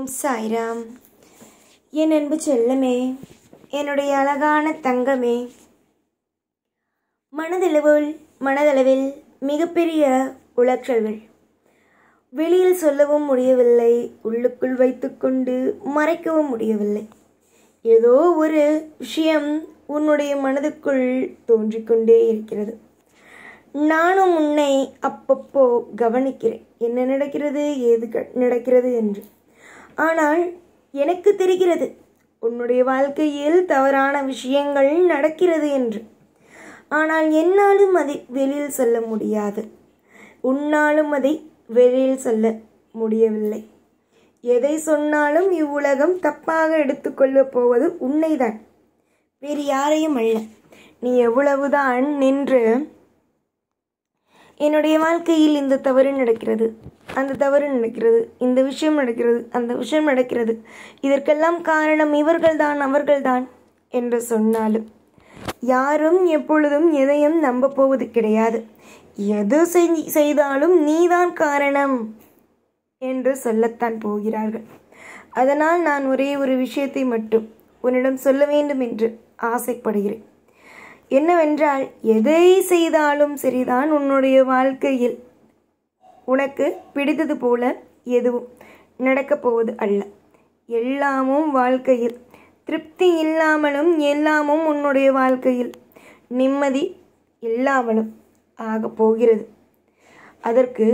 ஓம் சாய்ராம். என் அன்பு செல்லமே, என்னுடைய அழகான தங்கமே, மனதளவில் மிகப்பெரிய உளைச்சல்கள், வெளியில் சொல்லவும் முடியவில்லை, உள்ளுக்குள் வைத்துக்கொண்டு மறைக்கவும் முடியவில்லை. ஏதோ ஒரு விஷயம் உன்னுடைய மனதுக்குள் தோன்றிக்கொண்டே இருக்கிறது. நானும் உன்னை அப்பப்போ கவனிக்கிறேன், என்ன நடக்கிறது, ஏது நடக்கிறது என்று. ஆனால் எனக்கு தெரிகிறது உன்னுடைய வாழ்க்கையில் தவறான விஷயங்கள் நடக்கிறது என்று. ஆனால் என்னாலும் அதை வெளியில் சொல்ல முடியாது, உன்னாலும் அதை வெளியில் சொல்ல முடியவில்லை. எதை சொன்னாலும் இவ்வுலகம் தப்பாக எடுத்துக்கொள்ளப் போவது உன்னைதான், வேறு யாரையும் அல்ல. நீ எவ்வளவுதான் நின்று என்னுடைய வாழ்க்கையில் இந்த தவறு நடக்கிறது, அந்த தவறு நடக்கிறது, இந்த விஷயம் நடக்கிறது, அந்த விஷயம் நடக்கிறது, இதற்கெல்லாம் காரணம் இவர்கள்தான் அவர்கள்தான் என்று சொன்னாலும் யாரும் எப்பொழுதும் எதையும் நம்ப போவது கிடையாது. எது செய்தாலும் நீதான் காரணம் என்று சொல்லத்தான் போகிறார்கள். அதனால் நான் ஒரே ஒரு விஷயத்தை மட்டும் உன்னிடம் சொல்ல வேண்டும் என்று ஆசைப்படுகிறேன். என்னவென்றால், எதை செய்தாலும் சரிதான், உன்னுடைய வாழ்க்கையில் உனக்கு பிடித்தது போல எதுவும் நடக்கப் போவது அல்ல. எல்லாமும் வாழ்க்கையில் திருப்தி இல்லாமலும், எல்லாமும் உன்னுடைய வாழ்க்கையில் நிம்மதி இல்லாமலும் ஆகப் போகிறது. அதற்கு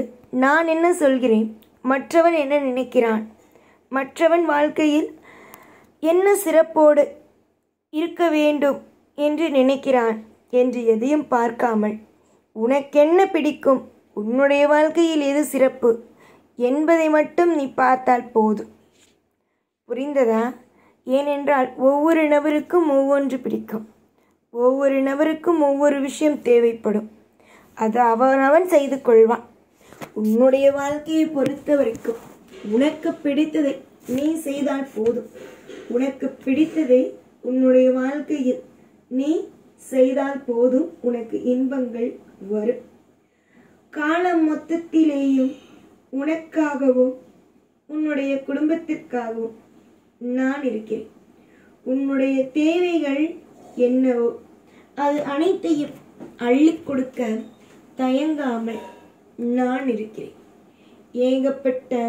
நான் என்ன சொல்கிறேன், மற்றவன் என்ன நினைக்கிறான், மற்றவன் வாழ்க்கையில் என்ன சிறப்போடு இருக்க வேண்டும் என்று நினைக்கிறான் என்று எதையும் பார்க்காமல், உனக்கென்ன பிடிக்கும், உன்னுடைய வாழ்க்கையில் எது சிறப்பு என்பதை மட்டும் நீ பார்த்தால் போதும். புரிந்ததா? ஏனென்றால் ஒவ்வொரு நபருக்கும் ஒவ்வொன்று பிடிக்கும், ஒவ்வொரு நபருக்கும் ஒவ்வொரு விஷயம் தேவைப்படும். அது அவன் செய்து கொள்வான். உன்னுடைய வாழ்க்கையை பொறுத்த வரைக்கும் உனக்கு பிடித்ததை நீ செய்தால் போதும். உனக்கு பிடித்ததை உன்னுடைய வாழ்க்கையில் நீ செய்தால் போதும், உனக்கு இன்பங்கள் வரும். காலம் மொத்தத்திலேயும் உனக்காகவும் உன்னுடைய குடும்பத்திற்காகவும் நான் இருக்கிறேன். உன்னுடைய தேவைகள் என்னவோ அது அனைத்தையும் அள்ளி கொடுக்க தயங்காமல் நான் இருக்கிறேன். ஏகப்பட்ட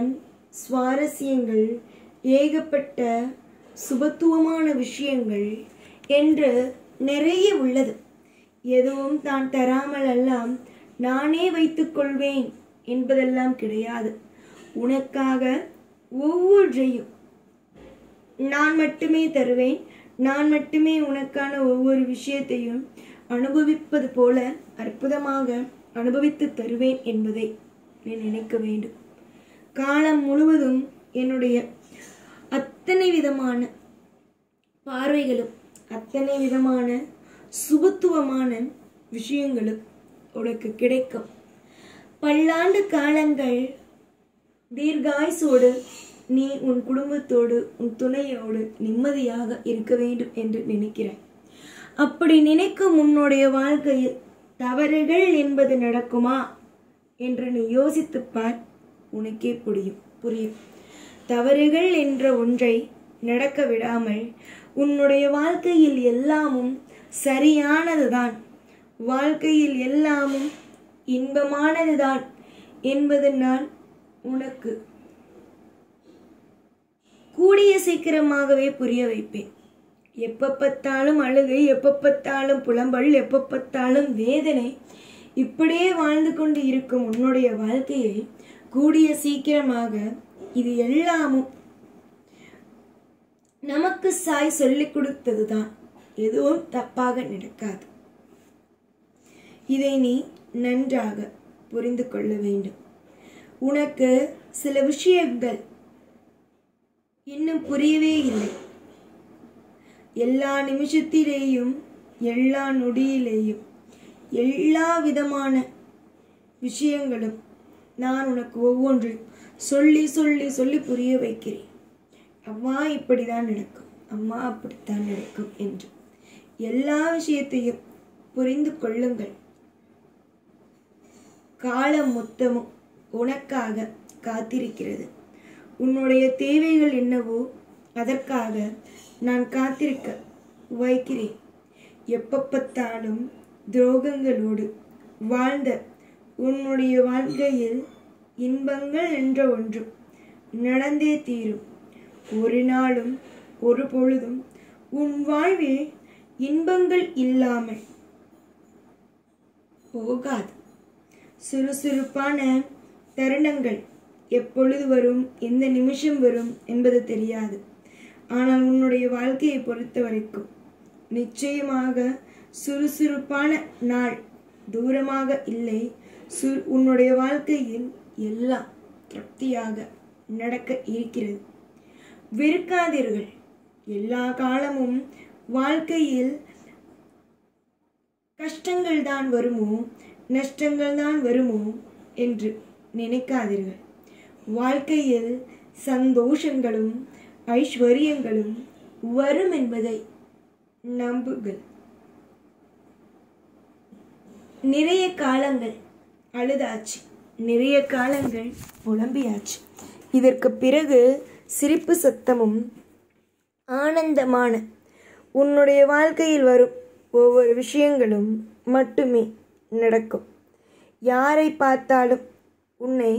சுவாரஸ்யங்கள், ஏகப்பட்ட சுபத்துவமான விஷயங்கள் என்று நிறைய உள்ளது. எதுவும் தான் தராமல் எல்லாம் நானே வைத்துக்கொள்வேன் என்பதெல்லாம் கிடையாது. உனக்காக ஒவ்வொன்றையும் நான் மட்டுமே தருவேன். நான் மட்டுமே உனக்கான ஒவ்வொரு விஷயத்தையும் அனுபவிப்பது போல அற்புதமாக அனுபவித்து தருவேன் என்பதை நீ நினைக்க வேண்டும். காலம் முழுவதும் என்னுடைய அத்தனை விதமான பார்வைகளும், அத்தனை விதமான சுபத்துவமான விஷயங்களும் உனக்கு கிடைக்கும். பல்லாண்டு காலங்கள் தீர்காயுசோடு நீ உன் குடும்பத்தோடு, உன் துணையோடு நிம்மதியாக இருக்க வேண்டும் என்று நினைக்கிறாய். அப்படி நினைக்கும் உன்னுடைய வாழ்க்கையில் தவறுகள் என்பது நடக்குமா என்று நீ யோசித்துப் பார், உனக்கே புரியும். தவறுகள் என்ற ஒன்றை நடக்க விடாமல் உன்னுடைய வாழ்க்கையில் எல்லாமும் சரியானதுதான், வாழ்க்கையில் எல்லாமும் இன்பமானதுதான் என்பது நான் உனக்கு கூடிய சீக்கிரமாகவே புரிய வைப்பேன். எப்ப பார்த்தாலும் அழுகை, எப்ப பார்த்தாலும் புலம்பல், எப்ப பார்த்தாலும் வேதனை, இப்படியே வாழ்ந்து கொண்டு இருக்கும் உன்னுடைய வாழ்க்கையை கூடிய சீக்கிரமாக இது எல்லாமும் நமக்கு சாய் சொல்லிக் கொடுத்ததுதான், எதுவும் தப்பாக நடக்காது. இதை நீ நன்றாக புரிந்து கொள்ள வேண்டும். உனக்கு சில விஷயங்கள் இன்னும் புரியவே இல்லை. எல்லா நிமிஷத்திலேயும், எல்லா நொடியிலேயும், எல்லா விதமான விஷயங்களும் நான் உனக்கு ஒவ்வொன்றையும் சொல்லி சொல்லி சொல்லி புரிய வைக்கிறேன். அம்மா இப்படிதான் நடக்கும், அம்மா அப்படித்தான் நடக்கும் என்று எல்லா விஷயத்தையும் புரிந்து கொள்ளுங்கள். காலம் மொத்தமும் உனக்காக காத்திருக்கிறது. உன்னுடைய தேவைகள் என்னவோ அதற்காக நான் காத்திருக்க வைக்கிறேன். எப்பப்பத்தாலும் துரோகங்களோடு வாழ்ந்த உன்னுடைய வாழ்க்கையில் இன்பங்கள் என்ற ஒன்றும் நடந்தே தீரும். ஒரு நாளும் ஒரு பொழுதும் உன் வாழ்வில் இன்பங்கள் இல்லாமல் போகாது. சுறுசுறுப்பான தருணங்கள் எப்பொழுது வரும், எந்த நிமிஷம் வரும் என்பது தெரியாது. ஆனால் உன்னுடைய வாழ்க்கையை பொறுத்த வரைக்கும் நிச்சயமாக சுறுசுறுப்பான நாள் தூரமாக இல்லை. உன்னுடைய வாழ்க்கையில் எல்லாம் திருப்தியாக நடக்க இருக்கிறது. வெறுக்காதீர்கள். எல்லா காலமும் வாழ்க்கையில் கஷ்டங்கள் தான் வருமோ நஷ்டங்கள் தான் வருமோ என்று நினைக்காதீர்கள். வாழ்க்கையில் சந்தோஷங்களும் ஐஸ்வர்யங்களும் வரும் என்பதை நம்புங்கள். நிறைய காலங்கள் அழுதாச்சு, நிறைய காலங்கள் புலம்பியாச்சு. இதற்கு பிறகு சிரிப்பு சத்தமும் ஆனந்தமான உன்னுடைய வாழ்க்கையில் வரும் ஒவ்வொரு விஷயங்களும் மட்டுமே நடக்கும். யாரை பார்த்தாலும் உன்னை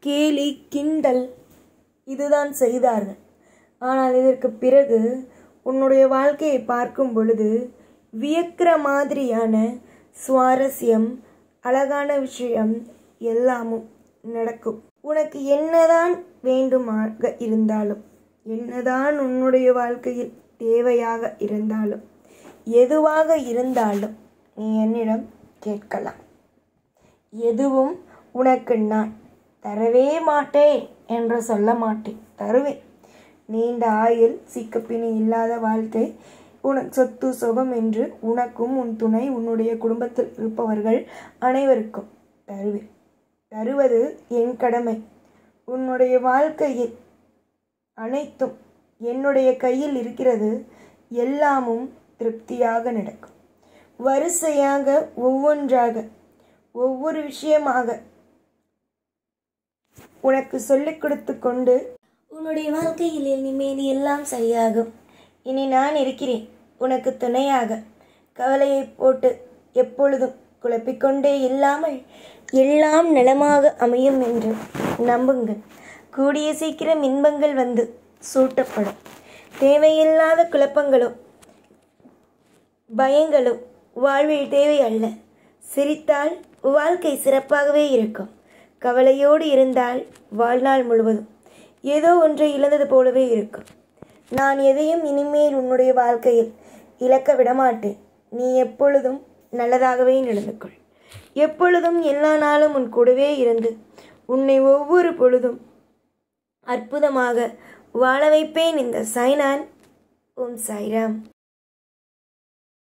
கேலி கிண்டல் இதுதான் செய்தார்கள். ஆனால் இதற்கு பிறகு உன்னுடைய வாழ்க்கையை பார்க்கும் பொழுது வியக்கிற மாதிரியான சுவாரஸ்யம் அழகான விஷயம் எல்லாமும் நடக்கும். உனக்கு என்னதான் வேண்டுமாக இருந்தாலும், என்னதான் உன்னுடைய வாழ்க்கையில் தேவையாக இருந்தாலும், எதுவாக இருந்தாலும் நீ என்னிடம் கேட்கலாம். எதுவும் உனக்கு நான் தரவே மாட்டேன் என்று சொல்ல மாட்டேன், தருவேன். நீண்ட ஆயுள், சிக்கப்பிணி இல்லாத வாழ்க்கை, உனக்கு சொத்து சுகம் என்று உனக்கும் உன் துணை உன்னுடைய குடும்பத்தில் இருப்பவர்கள் அனைவருக்கும் தருவேன். தருவது என் கடமை. உன்னுடைய வாழ்க்கையில் அனைத்தும் என்னுடைய கையில் இருக்கிறது. எல்லாமும் திருப்தியாக நடக்கும். வரிசையாக ஒவ்வொன்றாக ஒவ்வொரு விஷயமாக உனக்கு சொல்லிக் கொடுத்து கொண்டு உன்னுடைய வாழ்க்கையில் இனிமேல் எல்லாம் சரியாகும். இனி நான் இருக்கிறேன் உனக்கு துணையாக. கவலையை போட்டு எப்பொழுதும் குழப்பிக்கொண்டே இல்லாமல் எல்லாம் நலமாக அமையும் என்று நம்புங்கள். கூடிய சீக்கிரம் இன்பங்கள் வந்து சூட்டப்படும். தேவையில்லாத குழப்பங்களும் பயங்களும் வாழ்வில் தேவை அல்ல. சிரித்தால் வாழ்க்கை சிறப்பாகவே இருக்கும். கவலையோடு இருந்தால் வாழ்நாள் முழுவதும் ஏதோ ஒன்றை இழந்தது போலவே இருக்கும். நான் எதையும் இனிமேல் உன்னுடைய வாழ்க்கையில் இழக்க விடமாட்டேன். நீ எப்பொழுதும் நல்லதாகவே நடந்து கொள். எப்பொழுதும் எல்லா நாளும் உன் கூடவே இருந்து உன்னை ஒவ்வொரு பொழுதும் அற்புதமாக வாழ வைப்பேன். இந்த சாய்நான். ஓம் சாய்ராம்.